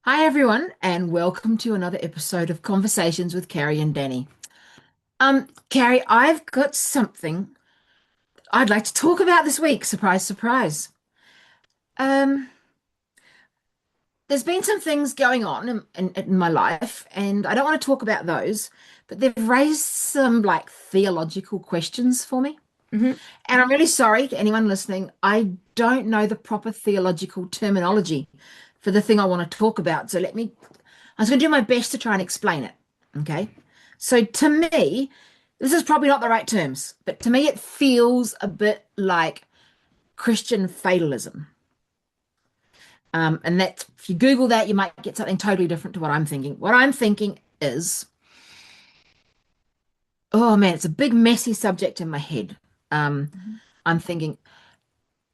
Hi, everyone, and welcome to another episode of Conversations with Carrie and Dani. Carrie, I've got something I'd like to talk about this week. Surprise, surprise. Um, there's been some things going on in my life, and I don't want to talk about those, but they've raised some like theological questions for me. Hmm. And I'm really sorry to anyone listening. I don't know the proper theological terminology for the thing I want to talk about. I was going to do my best to try and explain it. Okay. So to me, this is probably not the right terms, but to me, it feels a bit like Christian fatalism. And that if you Google that, you might get something totally different to what I'm thinking. What I'm thinking is, oh man, it's a big, messy subject in my head. Um, I'm thinking,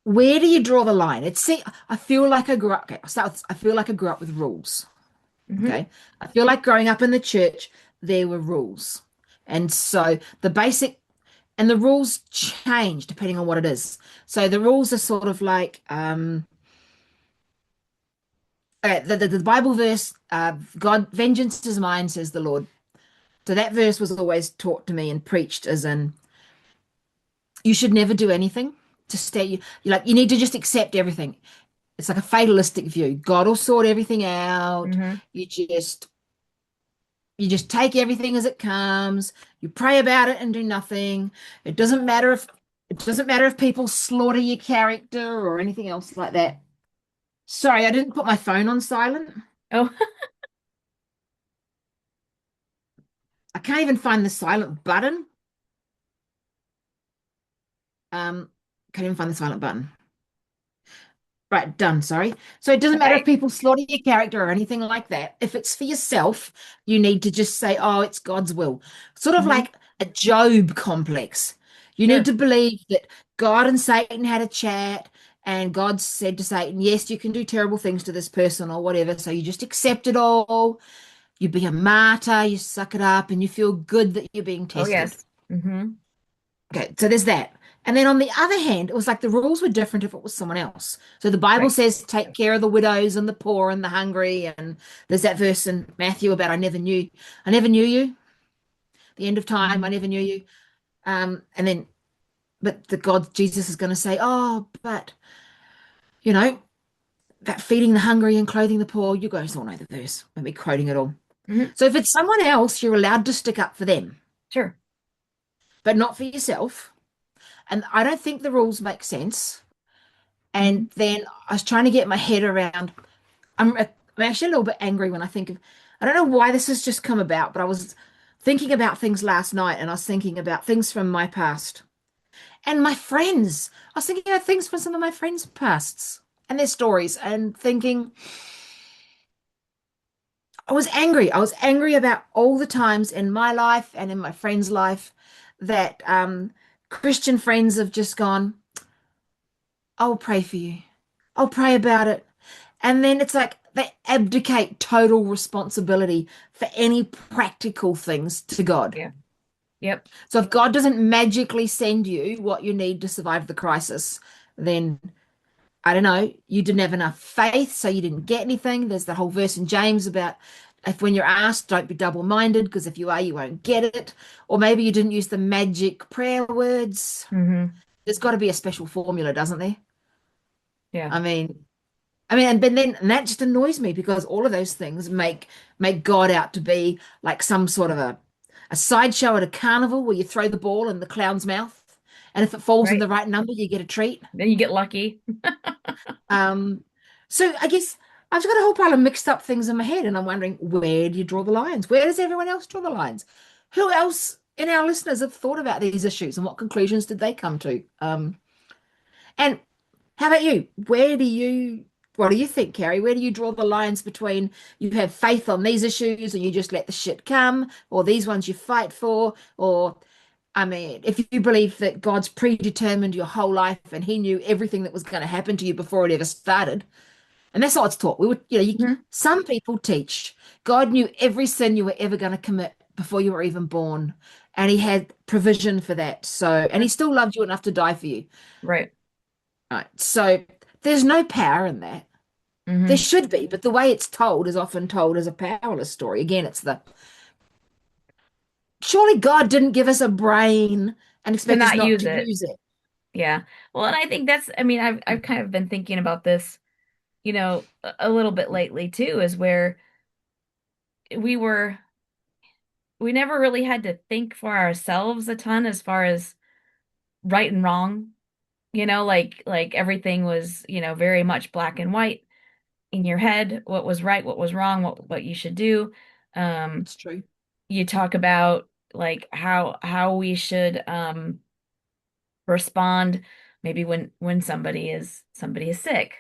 where do you draw the line? I feel like I grew up. Okay, I'll start with, I feel like I grew up with rules. Hmm. Okay. I feel like growing up in the church, there were rules. And so the rules change depending on what it is. So the rules are sort of like, okay, the Bible verse, God, vengeance is mine, says the Lord. So that verse was always taught to me and preached as in, you should never do anything to stay, you need to just accept everything. It's like a fatalistic view. God will sort everything out. Hmm. You just You just take everything as it comes. You pray about it and do nothing. It doesn't matter if it doesn't matter if people slaughter your character or anything else like that. Sorry, I didn't put my phone on silent. Oh, I can't even find the silent button. Can't even find the silent button. Right, done, sorry. So it doesn't matter if okay. people slaughter your character or anything like that. If it's for yourself, you need to just say, oh, it's God's will. Sort of Hmm. like a Job complex. You need Sure. to believe that God and Satan had a chat, and God said to Satan, yes, you can do terrible things to this person or whatever. So you just accept it all. You be a martyr, you suck it up, and you feel good that you're being Oh, tested. yes. Hmm. Okay, so there's that. And then on the other hand, it was like the rules were different if it was someone else. So the Bible Right. says, take care of the widows and the poor and the hungry. And there's that verse in Matthew about I never knew you. The end of time, I Hmm. never knew you. And then, but the God, Jesus is going to say, oh, but, you know, that feeding the hungry and clothing the poor, you guys all know the verse. Let me quoting it all. Hmm. So if it's someone else, you're allowed to stick up for them, Sure. but not for yourself. And I don't think the rules make sense. Hmm. And then I was trying to get my head around. I'm actually a little bit angry when I think of. I don't know why this has just come about, but I was thinking about things last night, and I was thinking about things from my past and my friends. I was thinking about things from some of my friends' pasts and their stories, and thinking I was angry. I was angry about all the times in my life and in my friends' life that Christian friends have just gone, I'll pray for you. I'll pray about it. And then it's like they abdicate total responsibility for any practical things to God. Yeah. Yep. So if God doesn't magically send you what you need to survive the crisis, then I don't know, you didn't have enough faith, so you didn't get anything. There's the whole verse in James about if when you're asked, don't be double-minded, because if you are, you won't get it. Or maybe you didn't use the magic prayer words. Hmm. There's got to be a special formula, doesn't there? Yeah. I mean, and that just annoys me because all of those things make God out to be like some sort of a sideshow at a carnival where you throw the ball in the clown's mouth, and if it falls in Right. the right number, you get a treat. Then you get lucky. Um, so I guess I've got a whole pile of mixed up things in my head, and I'm wondering where do you draw the lines? Where does everyone else draw the lines? Who else in our listeners have thought about these issues, and what conclusions did they come to? And how about you? What do you think, Carrie? Where do you draw the lines between you have faith on these issues and you just let the shit come, or these ones you fight for? Or, I mean, if you believe that God's predetermined your whole life and he knew everything that was going to happen to you before it ever started, and that's how it's taught. Hmm. Some people teach God knew every sin you were ever going to commit before you were even born, and he had provision for that. So, and he still loved you enough to die for you. Right. Right. So there's no power in that. There Hmm. should be, but the way it's told is often told as a powerless story. Again, it's the surely God didn't give us a brain and To expect us not not use to it. use it. Yeah. Well, and I think that's, I mean, I've kind of been thinking about this, a little bit lately too, is where we were we never really had to think for ourselves a ton as far as right and wrong, like everything was, very much black and white in your head, what was right, what was wrong, what you should do. Um, It's true. you talk about like how we should respond maybe when somebody is sick.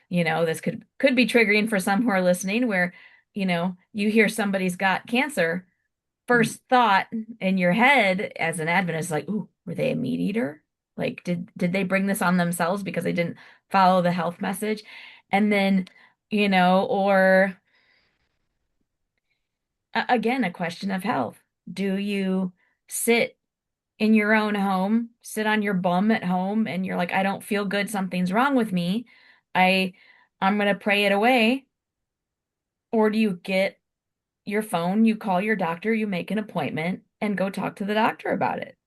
This could be triggering for some who are listening where, you hear somebody's got cancer, Mm. first thought in your head as an Adventist, like, ooh, were they a meat eater? Like, did they bring this on themselves because they didn't follow the health message? And then, or again, a question of health. Do you sit in your own home, sit on your bum at home, and you're like, I don't feel good, something's wrong with me. I I'm gonna pray it away. Or do you get your phone, you call your doctor, you make an appointment, and go talk to the doctor about it?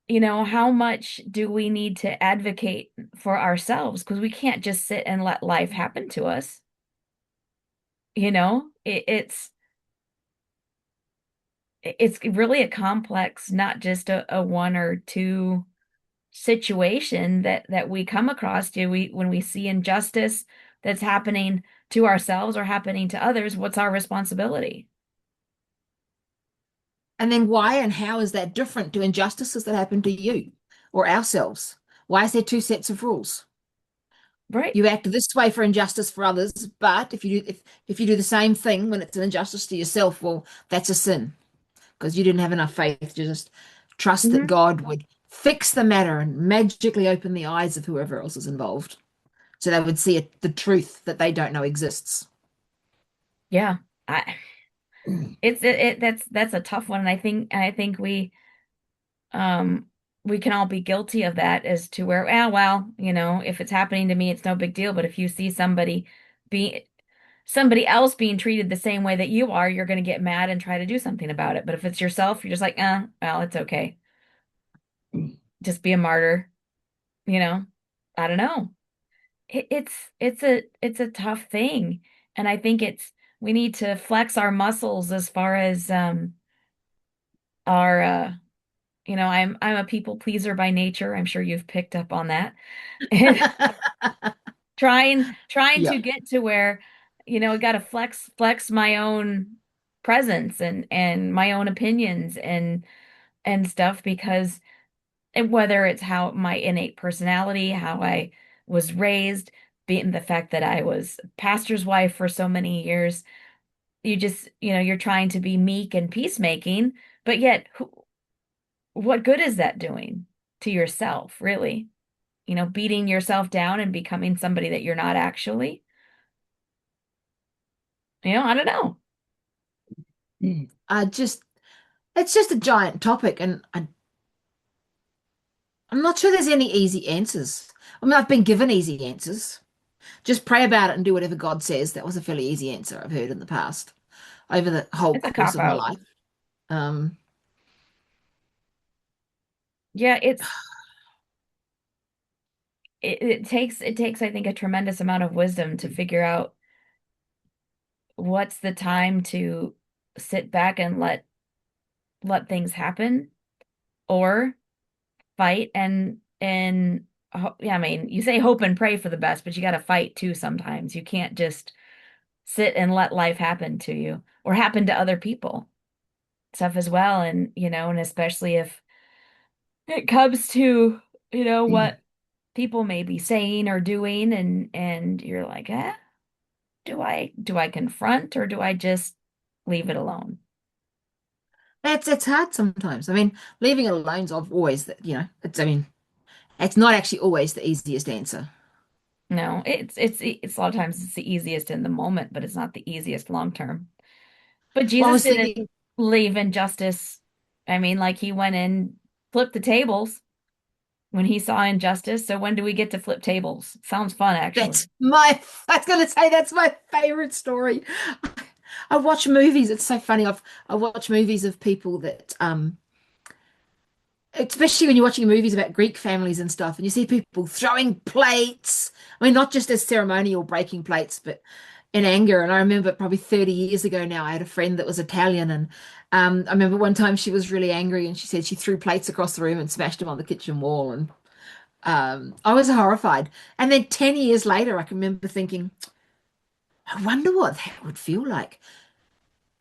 How much do we need to advocate for ourselves? Because we can't just sit and let life happen to us. It's really a complex, not just a one or two situation that we come across. Do we When we see injustice that's happening to ourselves or happening to others, what's our responsibility? And then why and how is that different to injustices that happen to you or ourselves? Why is there two sets of rules? Right. You act this way for injustice for others, but if you do the same thing when it's an injustice to yourself, well, that's a sin because you didn't have enough faith to just trust that Hmm. God would fix the matter and magically open the eyes of whoever else is involved, so they would see the truth that they don't know exists. Yeah. I that's a tough one. And I think um we can all be guilty of that, as to where, well, if it's happening to me, it's no big deal. But if you see be somebody else being treated the same way that you are, you're going to get mad and try to do something about it. But if it's yourself, you're just like, well, it's okay. Just be a martyr, you know? I don't know. It's a tough thing. And I think we need to flex our muscles as far as our I'm a people pleaser by nature. I'm sure you've picked up on that. And trying Yeah. to get to where, I got to flex my own presence and my own opinions and stuff, because whether it's how my innate personality, how I was raised, being the fact that I was pastor's wife for so many years, you're trying to be meek and peacemaking, but yet what good is that doing to yourself, really? Beating yourself down and becoming somebody that you're not actually. I don't know. I just it's just a giant topic, and I'm not sure there's any easy answers. I mean, I've been given easy answers. Just pray about it and do whatever God says. That was a fairly easy answer I've heard in the past over the whole It's a course cop of my out. life. Um, Yeah, it takes, I think, a tremendous amount of wisdom to figure out what's the time to sit back and let things happen, or fight yeah, I mean, you say hope and pray for the best, but you got to fight too sometimes. You can't just sit and let life happen to you or happen to other people stuff as well. And and especially if it comes to, what people may be saying or doing, and you're like, do I confront, or do I just leave it alone? it's hard sometimes. I mean, leaving it alone's always that, it's I mean, it's not actually always the easiest answer. No, it's a lot of times it's the easiest in the moment, but it's not the easiest long term. But Well, I Jesus was didn't thinking, leave injustice. I mean, like, he went in, flipped the tables. when he saw injustice. So when do we get to flip tables? Sounds fun, actually. I was going to say that's my favorite story. I watch movies. It's so funny. I watch movies of people that especially when you're watching movies about Greek families and stuff, and you see people throwing plates. I mean, not just as ceremonial breaking plates, but in anger. And I remember probably 30 years ago now, I had a friend that was Italian, and I remember one time she was really angry, and she said she threw plates across the room and smashed them on the kitchen wall, and I was horrified. And then 10 years later, I can remember thinking, I wonder what that would feel like.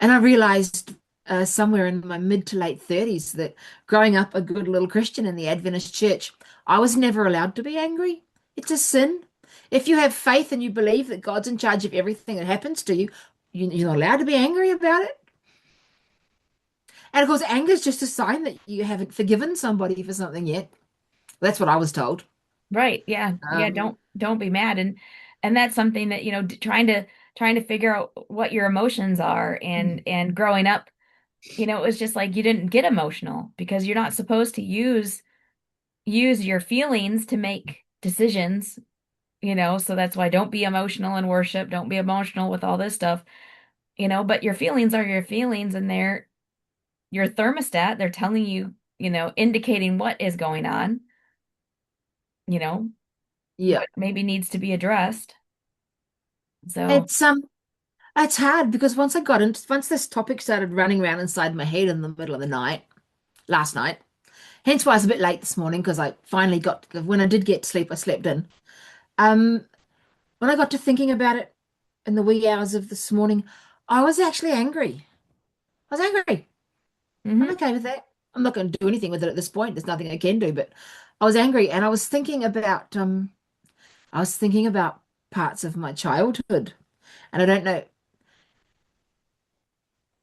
And I realized somewhere in my mid to late 30s that growing up a good little Christian in the Adventist church, I was never allowed to be angry. It's a sin. If you have faith and you believe that God's in charge of everything that happens to you, you're not allowed to be angry about it. And of course, anger is just a sign that you haven't forgiven somebody for something yet. That's what I was told. Right. Yeah. Yeah. Um, Don't be mad. And that's something that, trying to figure out what your emotions are and growing up, it was just like you didn't get emotional because you're not supposed to use your feelings to make decisions, so that's why don't be emotional in worship, don't be emotional with all this stuff, but your feelings are your feelings and they're your thermostat. They're telling you, indicating what is going on, you know, yeah. what maybe needs to be addressed. So, It's it's hard because once this topic started running around inside my head in the middle of the night, last night, hence why I was a bit late this morning because I finally when I did get to sleep, I slept in. Um, when I got to thinking about it in the wee hours of this morning, I was actually angry. I was angry. I'm hmm okay with that. I'm not going to do anything with it at this point. There's nothing I can do, but I was angry and I was thinking about parts of my childhood. And I don't know,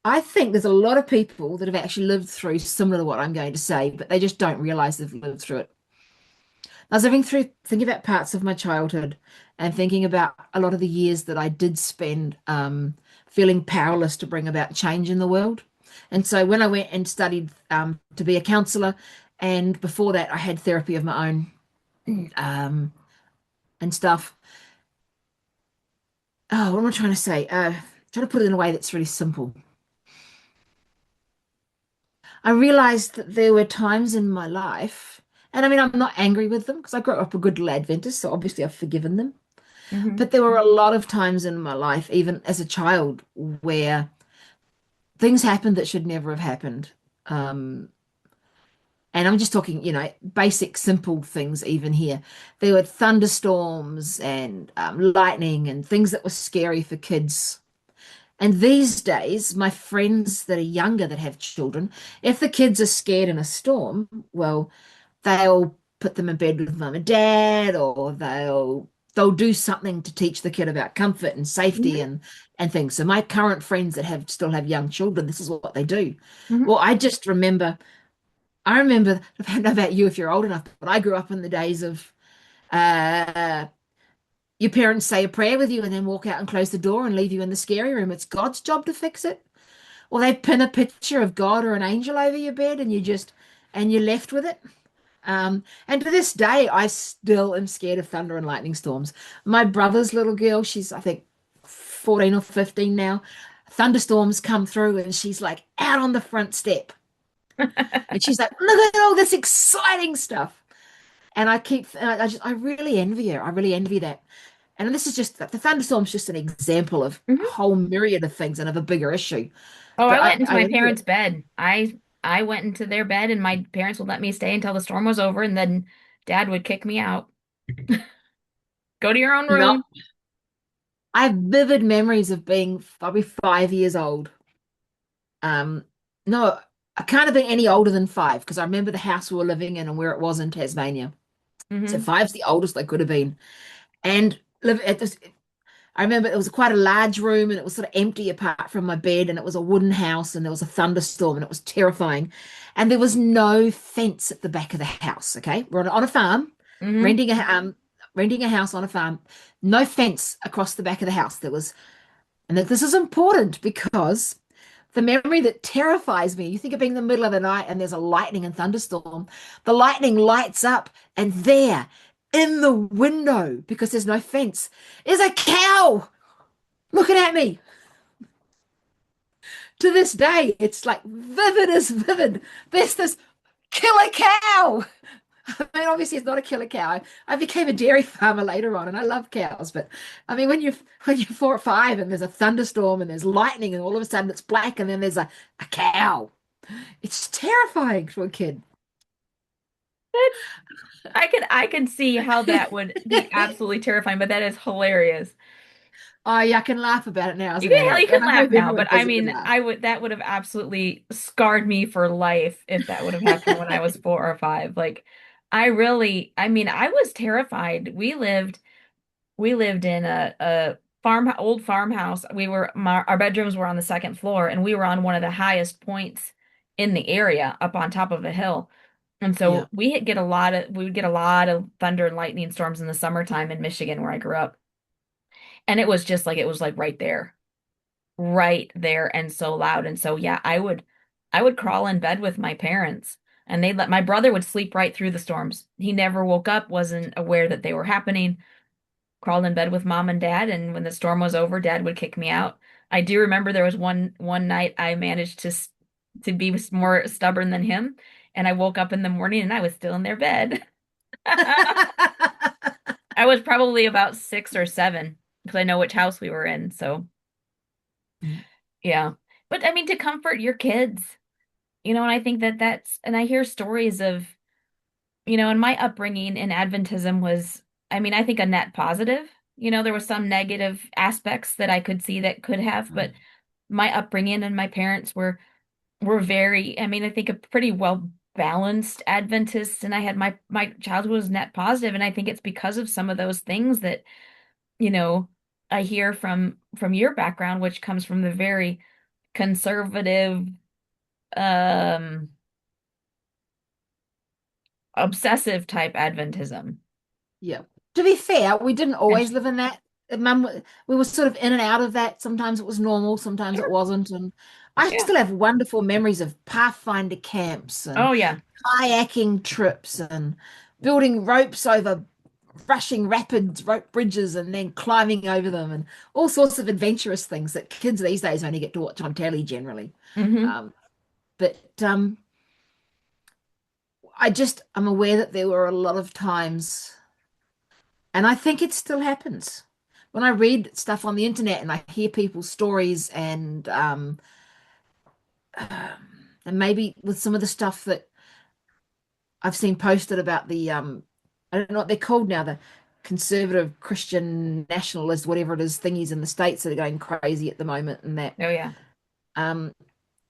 I think there's a lot of people that have actually lived through similar to what I'm going to say, but they just don't realize they've lived through it. I was thinking about parts of my childhood and thinking about a lot of the years that I did spend feeling powerless to bring about change in the world. And so when I went and studied to be a counselor, and before that, I had therapy of my own um, and stuff. Oh, what am I trying to say? Trying to put it in a way that's really simple. I realized that there were times in my life, and I mean, I'm not angry with them because I grew up a good little Adventist, so obviously I've forgiven them. hmm But there were a lot of times in my life, even as a child, where things happened that should never have happened. Um, and I'm just talking, basic, simple things, even here. There were thunderstorms and lightning and things that were scary for kids. And these days, my friends that are younger that have children, if the kids are scared in a storm, well, they'll put them in bed with mum and dad, or they'll do something to teach the kid about comfort and safety hmm and things. So my current friends that have still have young children, this is what they do. hmm Well, I remember, I don't know about you if you're old enough, but I grew up in the days of uh your parents say a prayer with you and then walk out and close the door and leave you in the scary room. It's God's job to fix it. Or they pin a picture of God or an angel over your bed and you're left with it. And to this day, I still am scared of thunder and lightning storms. My brother's little girl, she's, I think, 14 or 15 now. Thunderstorms come through and she's like out on the front step. And she's like, look at all this exciting stuff. And I really envy her. I really envy that. And this is just, the thunderstorm's just an example of a hmm whole myriad of things and of a bigger issue. Oh, But I went into I my envy parents' it. bed. I went into their bed and my parents would let me stay until the storm was over and then dad would kick me out. Go to your own No, room. I have vivid memories of being probably 5 years old. Um, no, I can't have been any older than five because I remember the house we were living in and where it was in Tasmania. So hmm five's the oldest I could have been. And live at this, I remember it was quite a large room and it was sort of empty apart from my bed and it was a wooden house and there was a thunderstorm and it was terrifying. And there was no fence at the back of the house. Okay, we're on a farm, hmm renting a renting a house on a farm. No fence across the back of the house. This is important because the memory that terrifies me. You think of being in the middle of the night and there's a lightning and thunderstorm. The lightning lights up, and there in the window, because there's no fence, is a cow looking at me. To this day, it's like vivid as vivid. There's this killer cow. I mean, obviously, it's not a killer cow. I became a dairy farmer later on, and I love cows. But I mean, when you're 4 or 5, and there's a thunderstorm, and there's lightning, and all of a sudden it's black, and then there's a cow. It's terrifying for a kid. I can see how that would be absolutely terrifying, but that is hilarious. Oh, yeah, I can laugh about it now as You an can hell, adult, you and can I laugh hope now, everyone but I has a good mean, laugh. I would that would have absolutely scarred me for life if that would have happened when I was 4 or 5. Like, I mean, I was terrified. We lived in a old farmhouse. Our bedrooms were on the second floor, and we were on one of the highest points in the area, up on top of a hill. And Yeah. so we would get a lot of thunder and lightning storms in the summertime in Michigan, where I grew up. And it was like right there and so loud. And so yeah, I would crawl in bed with my parents, and my brother would sleep right through the storms. He never woke up, wasn't aware that they were happening, crawled in bed with mom and dad, and when the storm was over, dad would kick me out. I do remember there was one night I managed to be more stubborn than him, and I woke up in the morning and I was still in their bed. I was probably about 6 or 7 because I know which house we were in. So yeah. But I mean, to comfort your kids, and I think and I hear stories of, and my upbringing in Adventism was, I mean, I think a net positive. There was some negative aspects that I could see that could have, but my upbringing and my parents were very, I mean, I think a pretty well balanced Adventist, and I had my childhood was net positive, and I think it's because of some of those things that, you know, I hear from your background, which comes from the very conservative, um, obsessive type Adventism. Yeah. To be fair, we didn't And always live in that. We were sort of in and out of that. Sometimes it was normal, sometimes it sure, wasn't. And I yeah. still have wonderful memories of Pathfinder camps and Oh yeah. kayaking trips and building ropes over rushing rapids, rope bridges, and then climbing over them, and all sorts of adventurous things that kids these days only get to watch on telly generally. Hmm. Um, but I'm aware that there were a lot of times. And I think it still happens. When I read stuff on the internet and I hear people's stories and maybe with some of the stuff that I've seen posted about I don't know what they're called now, the conservative Christian nationalist, whatever it is, thingies in the States that are going crazy at the moment and that. Oh yeah. Um,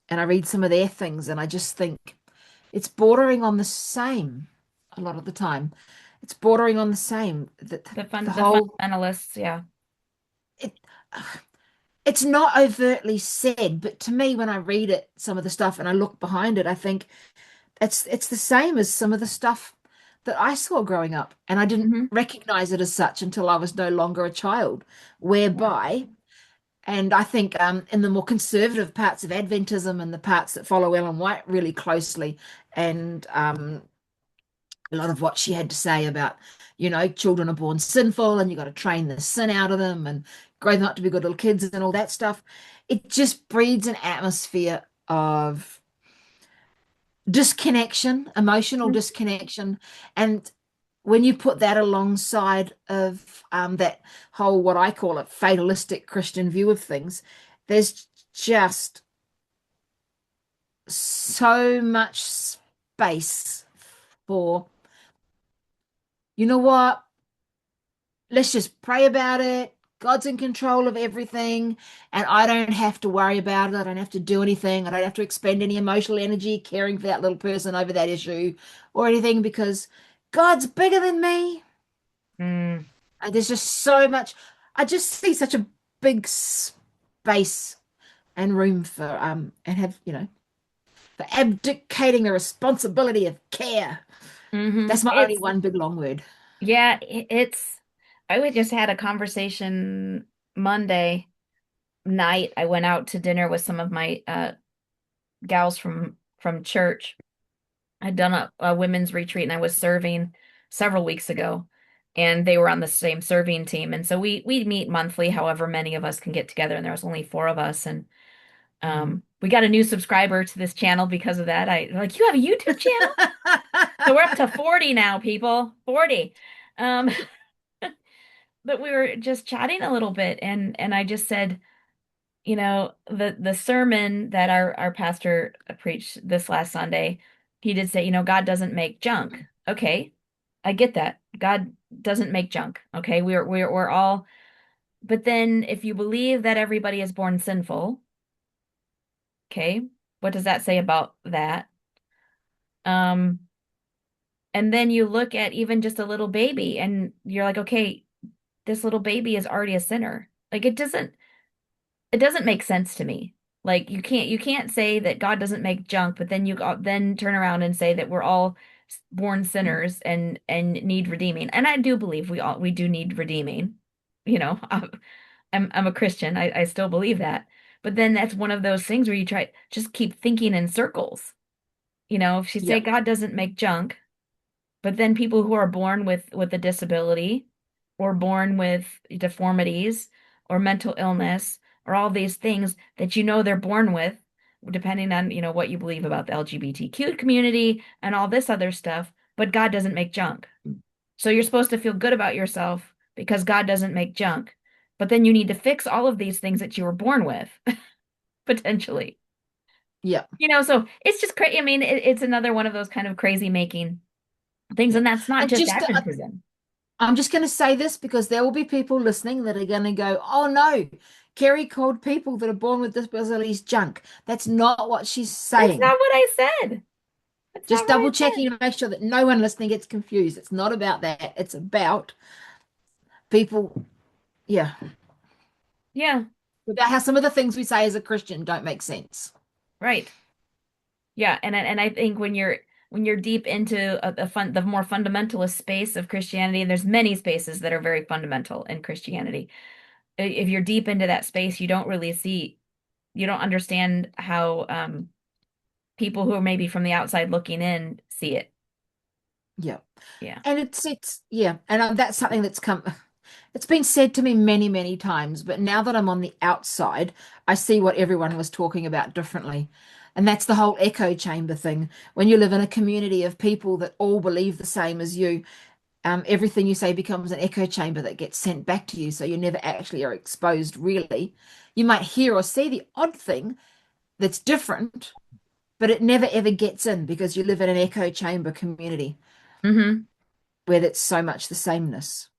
and I read some of their things and I just think it's bordering on the same a lot of the time. It's bordering on the same. That the The whole fundamentalists, yeah. it it's not overtly said, but to me, when I read it, some of the stuff and I look behind it, I think it's the same as some of the stuff that I saw growing up, and I didn't Hmm. recognize it as such until I was no longer a child. Yeah. Whereby, and I think in the more conservative parts of Adventism and the parts that follow Ellen White really closely, and a lot of what she had to say about, children are born sinful and you got to train the sin out of them and grow them up to be good little kids and all that stuff. It just breeds an atmosphere of disconnection, emotional Mhm. disconnection. And when you put that alongside of that whole, what I call a fatalistic Christian view of things, there's just so much space for, you know what? Let's just pray about it. God's in control of everything, and I don't have to worry about it. I don't have to do anything. I don't have to expend any emotional energy caring for that little person over that issue or anything because God's bigger than me. Mm. And there's just so much. I just see such a big space and room for and have, for abdicating the responsibility of care. Hmm. That's my only It's one big long word. Yeah, it's I would just had a conversation Monday night I went out to dinner with some of my gals from church. I'd done a women's retreat and I was serving several weeks ago, and they were on the same serving team. And so we meet monthly, however many of us can get together, and there was only four of us. And we got a new subscriber to this channel because of that. Like, you have a YouTube channel? So we're up to 40 now, people. 40. Um, but we were just chatting a little bit, and I just said, the sermon that our pastor preached this last Sunday, he did say, God doesn't make junk. Okay, I get that. God doesn't make junk. Okay, we're all. But then, if you believe that everybody is born sinful, okay, what does that say about that? Um, and then you look at even just a little baby, and you're like, okay, this little baby is already a sinner. Like, it doesn't make sense to me. Like, you can't say that God doesn't make junk, but then then turn around and say that we're all born sinners and need redeeming. And I do believe we do need redeeming. I'm a Christian. I still believe that. But then that's one of those things where you try just keep thinking in circles. If you say Yeah, God doesn't make junk, but then people who are born with a disability or born with deformities or mental illness or all these things that they're born with, depending on, what you believe about the LGBTQ community and all this other stuff, but God doesn't make junk. So you're supposed to feel good about yourself because God doesn't make junk. But then you need to fix all of these things that you were born with, potentially. yeah, So it's just crazy. I mean, it's another one of those kind of crazy making things, yeah. and that's not And just just Adventism. I'm just going to say this because there will be people listening that are going to go, "Oh no, Kerry called people that are born with disabilities junk." That's not what she's That's saying. not what I said. That's not Just what I double checking said. to make sure that no one listening gets confused. It's not about that. It's about people, yeah, Yeah, about how some of the things we say as a Christian don't make sense. right. Yeah, and I think when you're deep into the more fundamentalist space of Christianity, and there's many spaces that are very fundamental in Christianity. If you're deep into that space, you don't understand how people who are maybe from the outside looking in see it. Yeah. Yeah. And it's yeah, and that's something that's come. It's been said to me many, many times, but now that I'm on the outside, I see what everyone was talking about differently. And that's the whole echo chamber thing. When you live in a community of people that all believe the same as you, everything you say becomes an echo chamber that gets sent back to you. So you never actually are exposed, really. You might hear or see the odd thing that's different, but it never ever gets in because you live in an echo chamber community Hmm. where it's so much the sameness.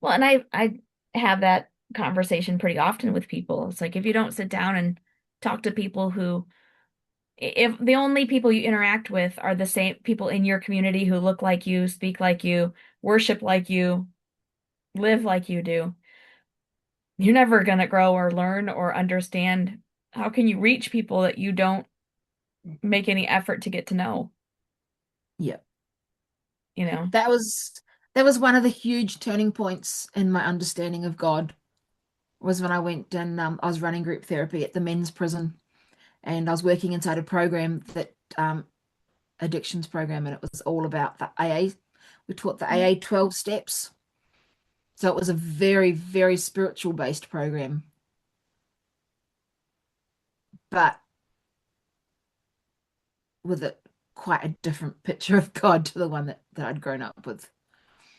Well, and I have that conversation pretty often with people. It's like if you don't sit down and talk to people who if the only people you interact with are the same people in your community who look like you, speak like you, worship like you, live like you do, you're never going to grow or learn or understand. How can you reach people that you don't make any effort to get to know, Yeah. you know? That was that was one of the huge turning points in my understanding of God was when I went and I was running group therapy at the men's prison and I was working inside a program that addictions program and it was all about the AA. We taught the AA 12 steps. So it was a very, very spiritual based program, but with a quite a different picture of God to the one that I'd grown up with.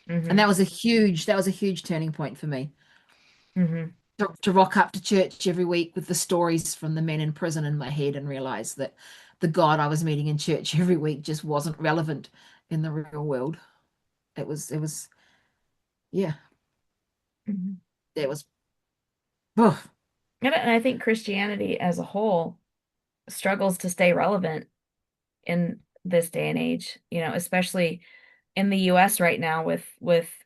And Hmm. that was a huge turning point for me. Hmm. To rock up to church every week with the stories from the men in prison in my head and realize that the God I was meeting in church every week just wasn't relevant in the real world. It was, yeah, Hmm. it was, oh, And I think Christianity as a whole struggles to stay relevant in this day and age, especially in the US right now with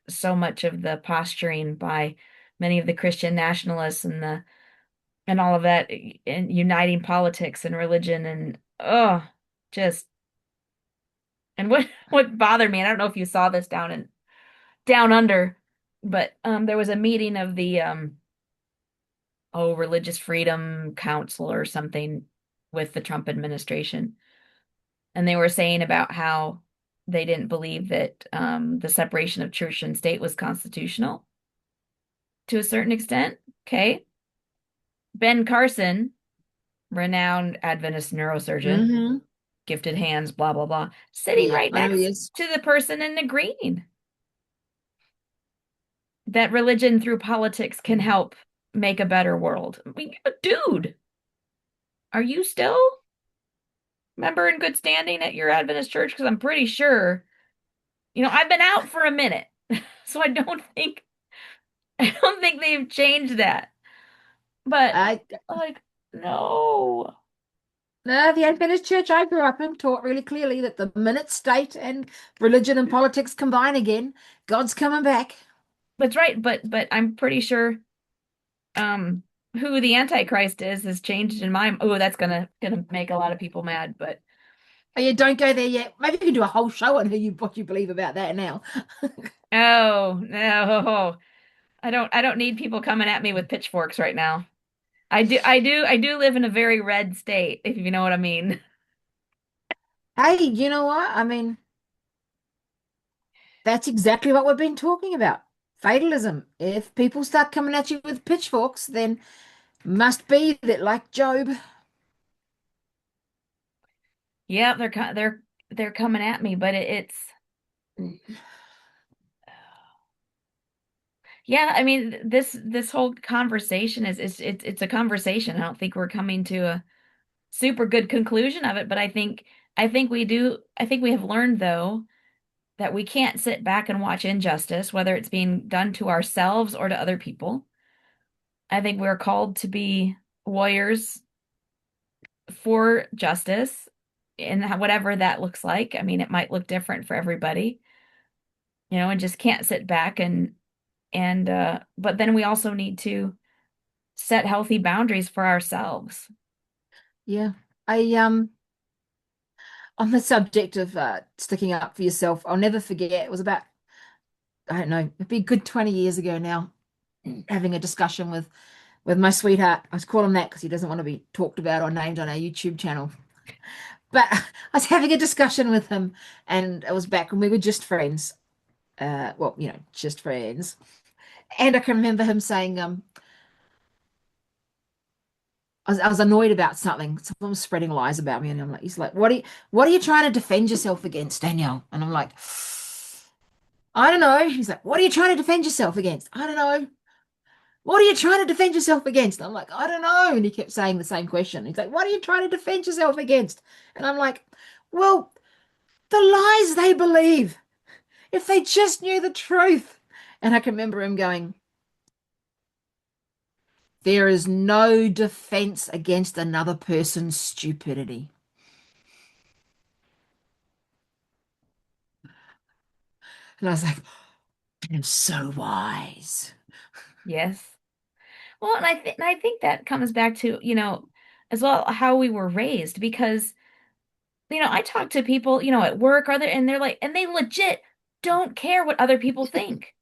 so much of the posturing by many of the Christian nationalists and all of that and uniting politics and religion and just and what bothered me, I don't know if you saw this down under, but there was a meeting of religious freedom council or something with the Trump administration. And they were saying about how they didn't believe that the separation of church and state was constitutional to a certain extent. Okay. Ben Carson, renowned Adventist neurosurgeon, Hmm. gifted hands, blah, blah, blah, sitting Yeah, right I know he next is. to the person and agreeing that religion through politics can help make a better world. I mean, dude, are you still member in good standing at your Adventist church? Because I'm pretty sure, I've been out for a minute, so I don't think they've changed that. But I like, no. No, the Adventist church I grew up in taught really clearly that the minute state and religion and politics combine again, God's coming back. That's right, but I'm pretty sure um who the Antichrist is has changed in my oh, that's gonna make a lot of people mad, but Oh, yeah, don't go there yet. Maybe you can do a whole show on what you believe about that now. oh no. I don't need people coming at me with pitchforks right now. I do live in a very red state, if you know what I mean. Hey, you know what? I mean, that's exactly what we've been talking about. Fatalism. If people start coming at you with pitchforks, then must be that, like Job. Yeah, they're coming at me, but it's yeah, I mean this whole conversation it's a conversation. I don't think we're coming to a super good conclusion of it, but I think we have learned though that we can't sit back and watch injustice, whether it's being done to ourselves or to other people. I think we're called to be warriors for justice and whatever that looks like. I mean, it might look different for everybody, and just can't sit back and but then we also need to set healthy boundaries for ourselves. Yeah. I on the subject of sticking up for yourself, I'll never forget. It was about, I don't know, it'd be a good 20 years ago now, having a discussion with my sweetheart. I was calling him that because he doesn't want to be talked about or named on our YouTube channel. But I was having a discussion with him, and it was back when we were just friends. Well, just friends. And I can remember him saying, I was annoyed about something. Someone was spreading lies about me, and he's like, what are you trying to defend yourself against, Danielle? And I'm like, I don't know. He's like, what are you trying to defend yourself against? I don't know. What are you trying to defend yourself against? And I'm like, I don't know. And he kept saying the same question. He's like, what are you trying to defend yourself against? And I'm like, well, the lies they believe. If they just knew the truth. And I can remember him going, there is no defense against another person's stupidity. And I was like, I'm so wise. Yes. Well, and I think that comes back to, as well how we were raised because, I talk to people, at work or and they're like, and they legit don't care what other people think.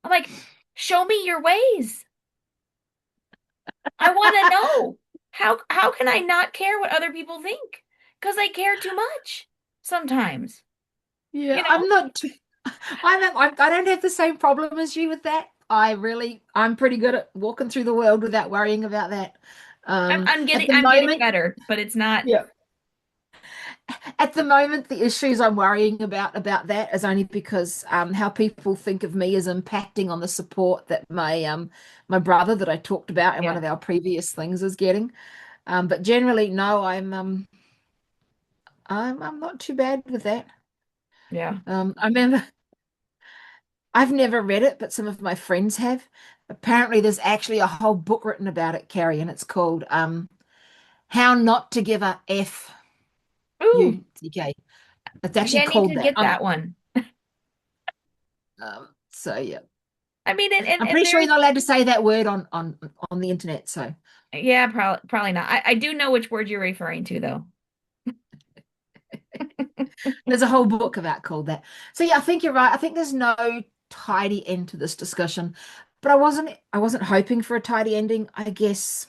I'm like, show me your ways. I want to know. How can I not care what other people think? Because I care too much sometimes. Yeah, You know, I'm not. I don't have the same problem as you with that. I'm pretty good at walking through the world without worrying about that. I'm I'm At getting the I'm getting moment, better, but it's not. yeah. At the moment, the issues I'm worrying about that is only because how people think of me is impacting on the support that my brother that I talked about in one Yeah, of our previous things is getting. But generally, no, I'm not too bad with that. yeah. I remember I've never read it, but some of my friends have. Apparently, there's actually a whole book written about it, Carrie, and it's called "How Not to Give a F Ooh, U C K." It's maybe actually I need called to that. get that one. So yeah. I mean, and I'm and pretty sure you're there's not allowed to say that word on the internet. So yeah, probably not. I do know which word you're referring to though. there's a whole book about called that. So yeah, I think you're right. I think there's no tidy end to this discussion. But I wasn't hoping for a tidy ending. I guess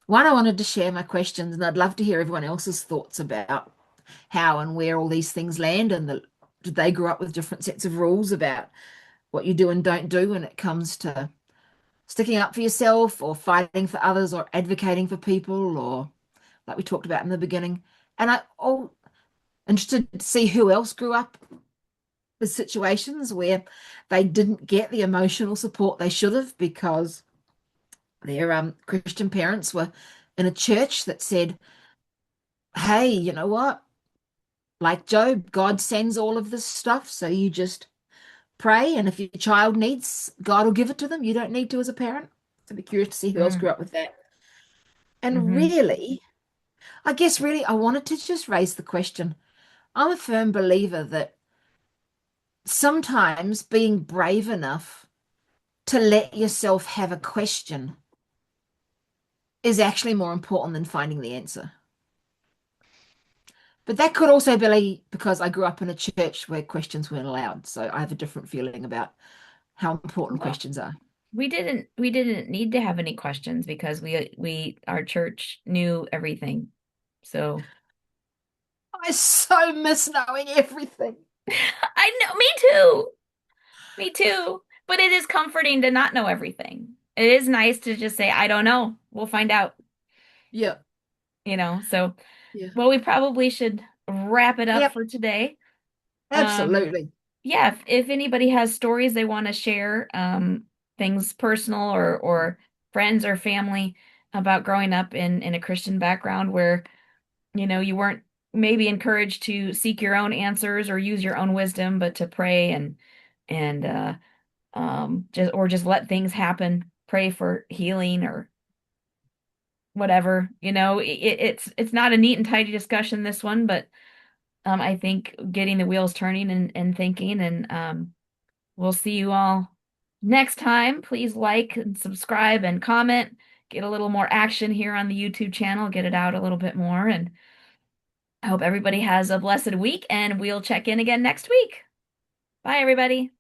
one, I wanted to share my questions, and I'd love to hear everyone else's thoughts about how and where all these things land, and did they grow up with different sets of rules about what you do and don't do when it comes to sticking up for yourself or fighting for others or advocating for people or like we talked about in the beginning. And interested to see who else grew up with situations where they didn't get the emotional support they should have because their Christian parents were in a church that said, hey, you know what? Like Job, God sends all of this stuff, so you just pray, and if your child needs, God will give it to them. You don't need to as a parent. So I'd be curious to see who else Mm, grew up with that. And hmm really, I guess really I wanted to just raise the question. I'm a firm believer that sometimes being brave enough to let yourself have a question is actually more important than finding the answer. But that could also be because I grew up in a church where questions weren't allowed. So I have a different feeling about how important Well, questions are. we didn't need to have any questions because we our church knew everything. So I so miss knowing everything. I know, me too. Me too. But it is comforting to not know everything. It is nice to just say, I don't know. We'll find out, Yeah. you know. So, Yeah. well, we probably should wrap it up Yep. for today. Um, Absolutely. yeah, if anybody has stories they want to share, things personal or friends or family about growing up in a Christian background where, you weren't maybe encouraged to seek your own answers or use your own wisdom, but to pray and just let things happen, pray for healing or whatever. It's not a neat and tidy discussion, this one, but I think getting the wheels turning and thinking, and we'll see you all next time. Please like and subscribe and comment. Get a little more action here on the YouTube channel, get it out a little bit more. And I hope everybody has a blessed week, and we'll check in again next week. Bye, everybody.